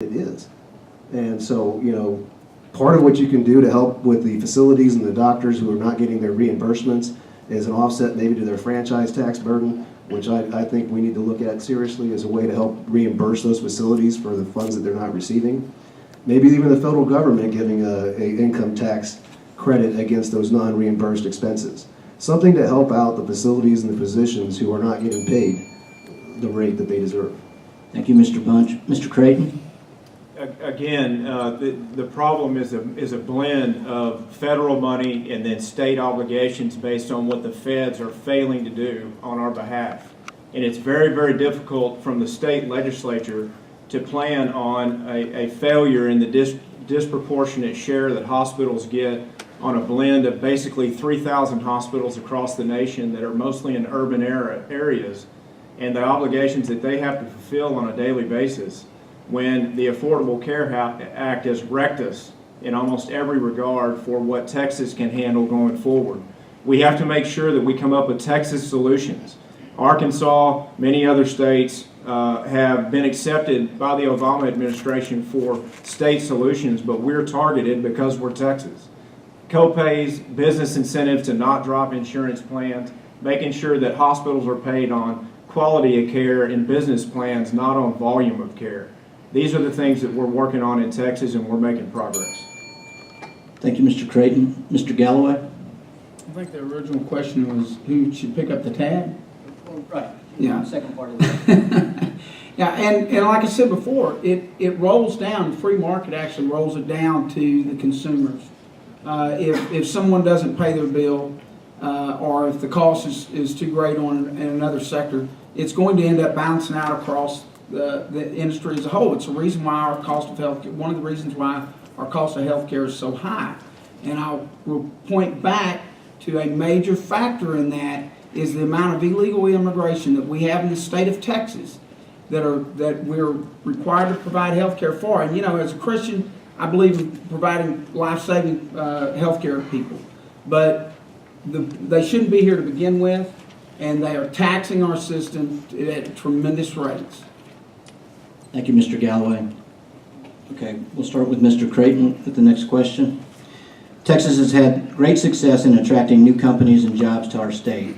it is. And so, you know, part of what you can do to help with the facilities and the doctors who are not getting their reimbursements is an offset maybe to their franchise tax burden, which I think we need to look at seriously as a way to help reimburse those facilities for the funds that they're not receiving. Maybe even the federal government giving a income tax credit against those non-reimbursed expenses. Something to help out the facilities and the physicians who are not getting paid the rate that they deserve. Thank you, Mr. Bunch. Mr. Creighton? Again, the problem is a blend of federal money and then state obligations based on what the feds are failing to do on our behalf. And it's very, very difficult from the state legislature to plan on a failure in the disproportionate share that hospitals get on a blend of basically 3,000 hospitals across the nation that are mostly in urban areas, and the obligations that they have to fulfill on a daily basis when the Affordable Care Act has wrecked us in almost every regard for what Texas can handle going forward. We have to make sure that we come up with Texas solutions. Arkansas, many other states have been accepted by the Obama administration for state solutions, but we're targeted because we're Texas. Co-pays, business incentives to not drop insurance plans, making sure that hospitals are paid on quality of care and business plans, not on volume of care. These are the things that we're working on in Texas, and we're making progress. Thank you, Mr. Creighton. Mr. Galloway? I think the original question was who should pick up the tab? Right. Yeah. Second part of that. Yeah, and like I said before, it rolls down, the free market actually rolls it down to the consumers. If someone doesn't pay their bill, or if the cost is too great in another sector, it's going to end up bouncing out across the industry as a whole. It's the reason why our cost of health, one of the reasons why our cost of health care is so high. And will point back to a major factor in that is the amount of illegal immigration that we have in the state of Texas that we're required to provide health care for. And you know, as a Christian, I believe in providing life-saving health care to people. But they shouldn't be here to begin with, and they are taxing our system at tremendous rates. Thank you, Mr. Galloway. Okay, we'll start with Mr. Creighton with the next question. Texas has had great success in attracting new companies and jobs to our state.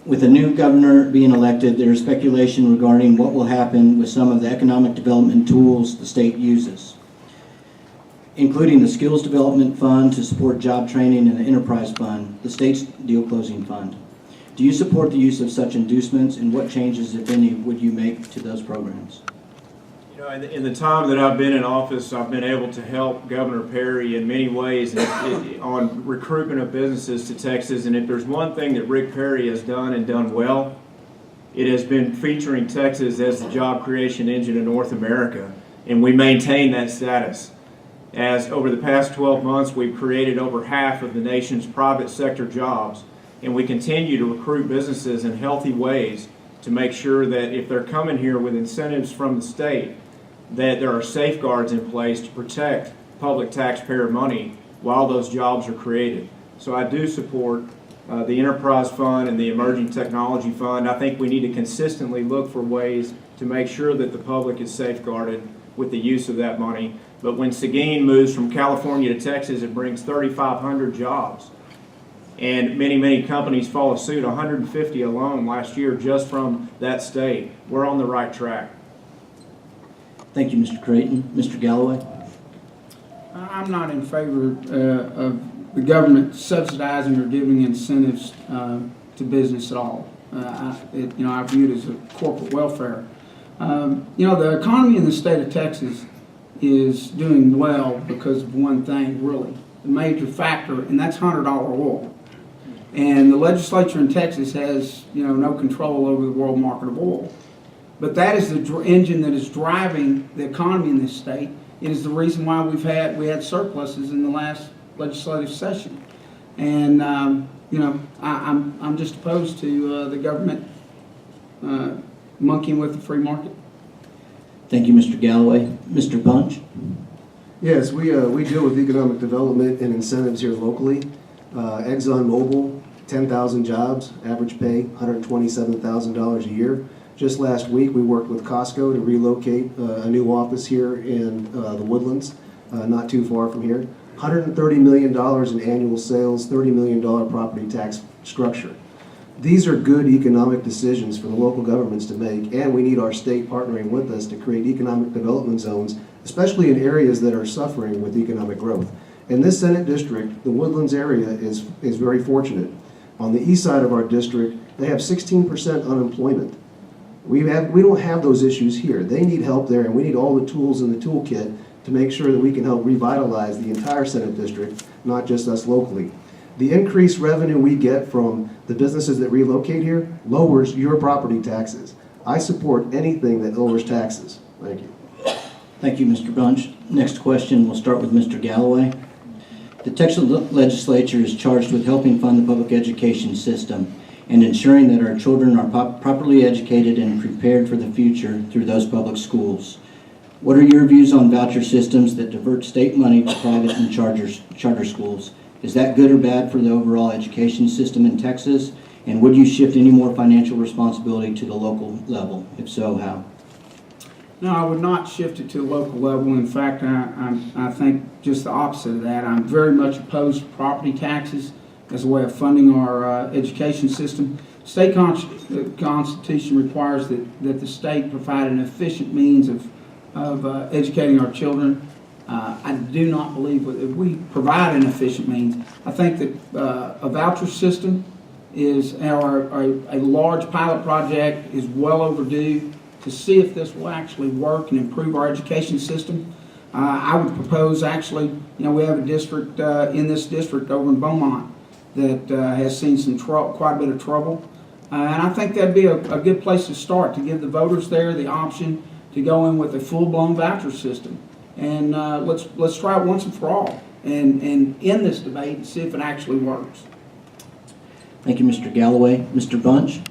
With a new governor being elected, there is speculation regarding what will happen with some of the economic development tools the state uses, including the Skills Development Fund to support job training and the Enterprise Fund, the state's deal closing fund. Do you support the use of such inducements, and what changes, if any, would you make to those programs? You know, in the time that I've been in office, I've been able to help Governor Perry in many ways on recruitment of businesses to Texas. And if there's one thing that Rick Perry has done and done well, it has been featuring Texas as the job creation engine of North America. And we maintain that status. As over the past 12 months, we've created over half of the nation's private sector jobs. And we continue to recruit businesses in healthy ways to make sure that if they're coming here with incentives from the state, that there are safeguards in place to protect public taxpayer money while those jobs are created. So I do support the Enterprise Fund and the Emerging Technology Fund. I think we need to consistently look for ways to make sure that the public is safeguarded with the use of that money. But when Seguin moves from California to Texas, it brings 3,500 jobs. And many, many companies follow suit, 150 alone last year just from that state. We're on the right track. Thank you, Mr. Creighton. Mr. Galloway? I'm not in favor of the government subsidizing or giving incentives to business at all. I view it as a corporate welfare. The economy in the state of Texas is doing well because of one thing, really, the major factor, and that's $100 oil. And the legislature in Texas has, no control over the world market of oil. But that is the engine that is driving the economy in this state. It is the reason why we had surpluses in the last legislative session. And I'm just opposed to the government monkeying with the free market. Thank you, Mr. Galloway. Mr. Bunch? Yes, we deal with economic development and incentives here locally. ExxonMobil, 10,000 jobs, average pay $127,000 a year. Just last week, we worked with Costco to relocate a new office here in the Woodlands, not too far from here. $130 million in annual sales, $30 million property tax structure. These are good economic decisions for the local governments to make, and we need our state partnering with us to create economic development zones, especially in areas that are suffering with economic growth. In this Senate district, the Woodlands area is very fortunate. On the east side of our district, they have 16% unemployment. We don't have those issues here. They need help there, and we need all the tools in the toolkit to make sure that we can help revitalize the entire Senate district, not just us locally. The increased revenue we get from the businesses that relocate here lowers your property taxes. I support anything that lowers taxes. Thank you. Thank you, Mr. Bunch. Next question, we'll start with Mr. Galloway. The Texas legislature is charged with helping fund the public education system and ensuring that our children are properly educated and prepared for the future through those public schools. What are your views on voucher systems that divert state money to private and charter schools? Is that good or bad for the overall education system in Texas? And would you shift any more financial responsibility to the local level? If so, how? No, I would not shift it to the local level. In fact, I think just the opposite of that. I'm very much opposed to property taxes as a way of funding our education system. State Constitution requires that the state provide an efficient means of educating our children. I do not believe if we provide an efficient means. I think that a voucher system is, or a large pilot project is well overdue to see if this will actually work and improve our education system. I would propose actually, we have a district in this district over in Beaumont that has seen some quite a bit of trouble. And I think that'd be a good place to start, to give the voters there the option to go in with a full-blown voucher system. And let's try it once and for all and end this debate and see if it actually works. Thank you, Mr. Galloway. Mr. Bunch?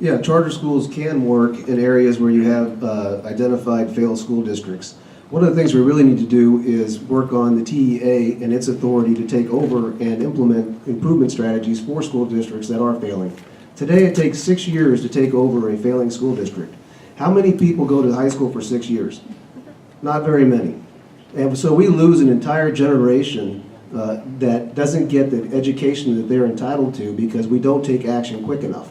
Yeah, charter schools can work in areas where you have identified failed school districts. One of the things we really need to do is work on the TEA and its authority to take over and implement improvement strategies for school districts that are failing. Today, it takes 6 years to take over a failing school district. How many people go to high school for 6 years? Not very many. And so we lose an entire generation that doesn't get the education that they're entitled to because we don't take action quick enough.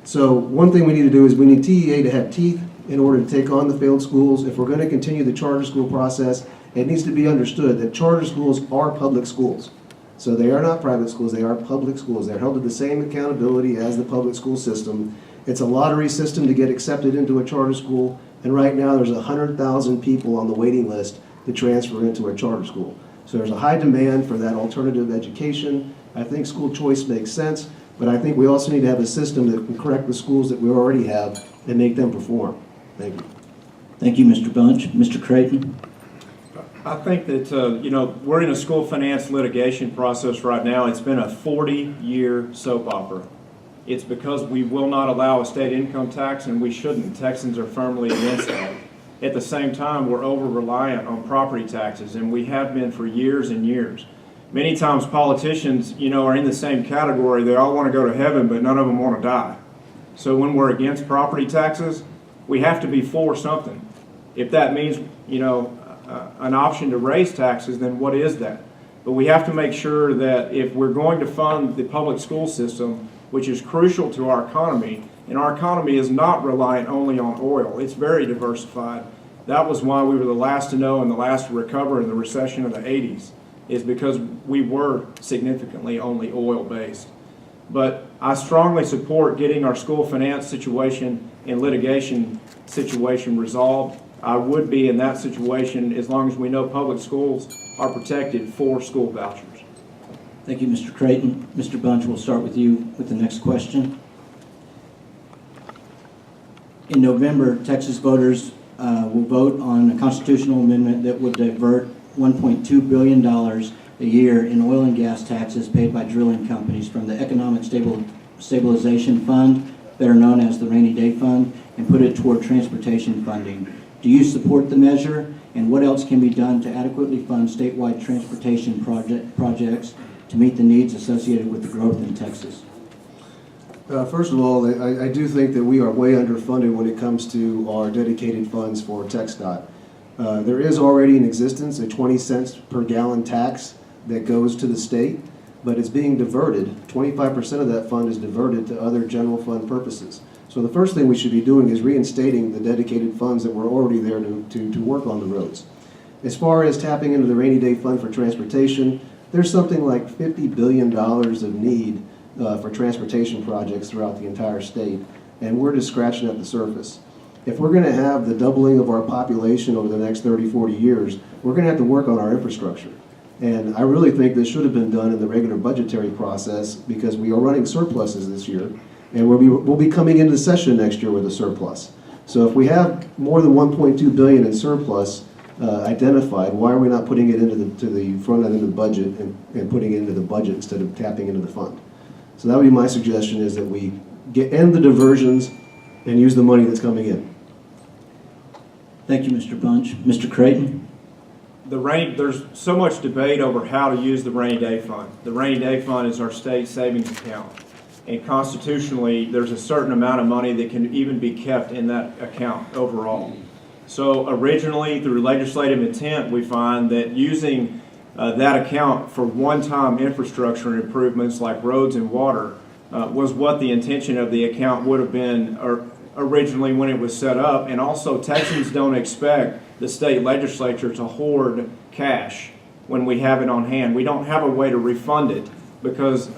So one thing we need to do is we need TEA to have teeth in order to take on the failed schools. If we're going to continue the charter school process, it needs to be understood that charter schools are public schools. So they are not private schools, they are public schools. They're held to the same accountability as the public school system. It's a lottery system to get accepted into a charter school, and right now there's 100,000 people on the waiting list to transfer into a charter school. So there's a high demand for that alternative education. I think school choice makes sense, but I think we also need to have a system that can correct the schools that we already have and make them perform. Thank you. Thank you, Mr. Bunch. Mr. Creighton? I think that, we're in a school finance litigation process right now. It's been a 40-year soap opera. It's because we will not allow a state income tax, and we shouldn't. Texans are firmly against that. At the same time, we're over-reliant on property taxes, and we have been for years and years. Many times politicians, are in the same category. They all want to go to heaven, but none of them want to die. So when we're against property taxes, we have to be for something. If that means, an option to raise taxes, then what is that? But we have to make sure that if we're going to fund the public school system, which is crucial to our economy, and our economy is not reliant only on oil, it's very diversified. That was why we were the last to know and the last to recover in the recession of the 80s, is because we were significantly only oil-based. But I strongly support getting our school finance situation and litigation situation resolved. I would be in that situation as long as we know public schools are protected for school vouchers. Thank you, Mr. Creighton. Mr. Bunch, we'll start with you with the next question. In November, Texas voters will vote on a constitutional amendment that would divert $1.2 billion a year in oil and gas taxes paid by drilling companies from the Economic Stabilization Fund, better known as the Rainy Day Fund, and put it toward transportation funding. Do you support the measure, and what else can be done to adequately fund statewide transportation projects to meet the needs associated with the growth in Texas? First of all, I do think that we are way underfunded when it comes to our dedicated funds for TxDOT. There is already in existence a 20 cents per gallon tax that goes to the state, but it's being diverted. 25% of that fund is diverted to other general fund purposes. So the first thing we should be doing is reinstating the dedicated funds that were already there to work on the roads. As far as tapping into the rainy day fund for transportation, there's something like $50 billion of need for transportation projects throughout the entire state, and we're just scratching at the surface. If we're going to have the doubling of our population over the next 30, 40 years, we're going to have to work on our infrastructure. And I really think this should have been done in the regular budgetary process because we are running surpluses this year, and we'll be coming into session next year with a surplus. So if we have more than $1.2 billion in surplus identified, why are we not putting it into the front end of the budget and putting it into the budget instead of tapping into the fund? So that would be my suggestion, is that we end the diversions and use the money that's coming in. Thank you, Mr. Bunch. Mr. Creighton? There's so much debate over how to use the rainy day fund. The rainy day fund is our state savings account. And constitutionally, there's a certain amount of money that can even be kept in that account overall. So originally, through legislative intent, we find that using that account for one-time infrastructure improvements like roads and water was what the intention of the account would have been originally when it was set up. And also, Texans don't expect the state legislature to hoard cash when we have it on hand. We don't have a way to refund it because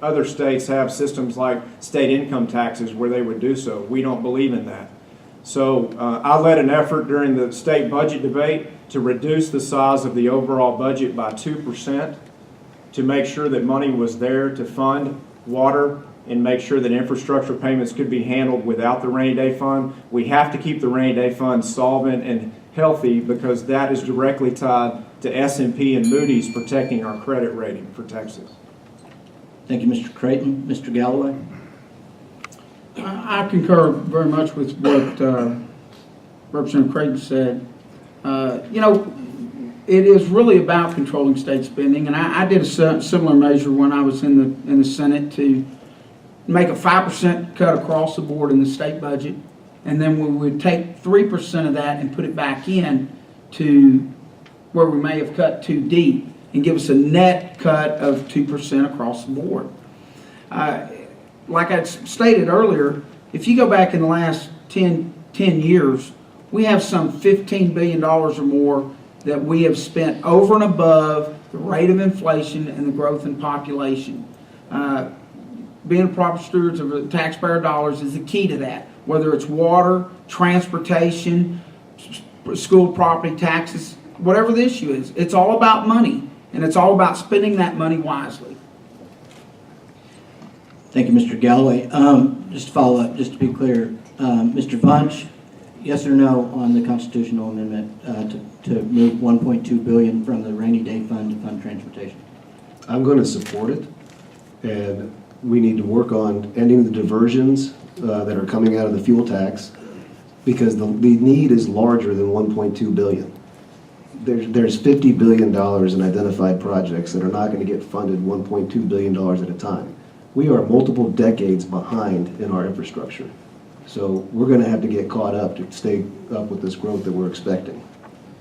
other states have systems like state income taxes where they would do so. We don't believe in that. So I led an effort during the state budget debate to reduce the size of the overall budget by 2% to make sure that money was there to fund water and make sure that infrastructure payments could be handled without the rainy day fund. We have to keep the rainy day fund solvent and healthy because that is directly tied to S&P and Moody's protecting our credit rating for Texas. Thank you, Mr. Creighton. Mr. Galloway? I concur very much with what Representative Creighton said. It is really about controlling state spending, and I did a similar measure when I was in the Senate to make a 5% cut across the board in the state budget, and then we would take 3% of that and put it back in to where we may have cut too deep and give us a net cut of 2% across the board. Like I stated earlier, if you go back in the last 10 years, we have some $15 billion or more that we have spent over and above the rate of inflation and the growth in population. Being proper stewards of the taxpayer dollars is the key to that, whether it's water, transportation, school property taxes, whatever the issue is. It's all about money, and it's all about spending that money wisely. Thank you, Mr. Galloway. Just to follow up, just to be clear, Mr. Bunch, yes or no on the constitutional amendment to move $1.2 billion from the rainy day fund to fund transportation? I'm going to support it, and we need to work on ending the diversions that are coming out of the fuel tax because the need is larger than $1.2 billion. There's $50 billion in identified projects that are not going to get funded $1.2 billion at a time. We are multiple decades behind in our infrastructure. So we're going to have to get caught up to stay up with this growth that we're expecting.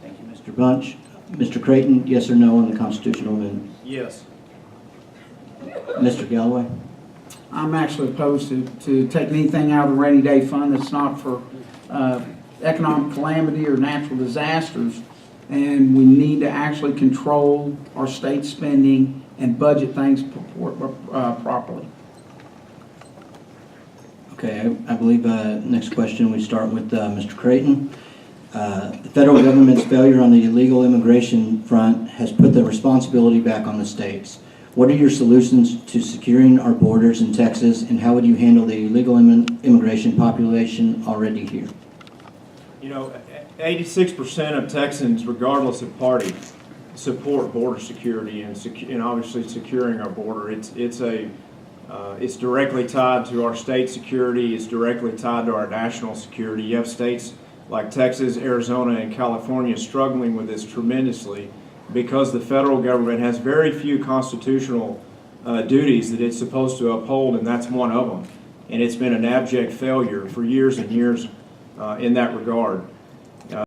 Thank you, Mr. Bunch. Mr. Creighton, yes or no on the constitutional amendment? Yes. Mr. Galloway? I'm actually opposed to taking anything out of the rainy day fund that's not for economic calamity or natural disasters. And we need to actually control our state spending and budget things properly. Okay, I believe next question we start with Mr. Creighton. The federal government's failure on the illegal immigration front has put the responsibility back on the states. What are your solutions to securing our borders in Texas, and how would you handle the illegal immigration population already here? 86% of Texans, regardless of party, support border security and obviously securing our border. It's directly tied to our state security. It's directly tied to our national security. You have states like Texas, Arizona, and California struggling with this tremendously because the federal government has very few constitutional duties that it's supposed to uphold, and that's one of them. and it's been an abject failure for years and years in that regard.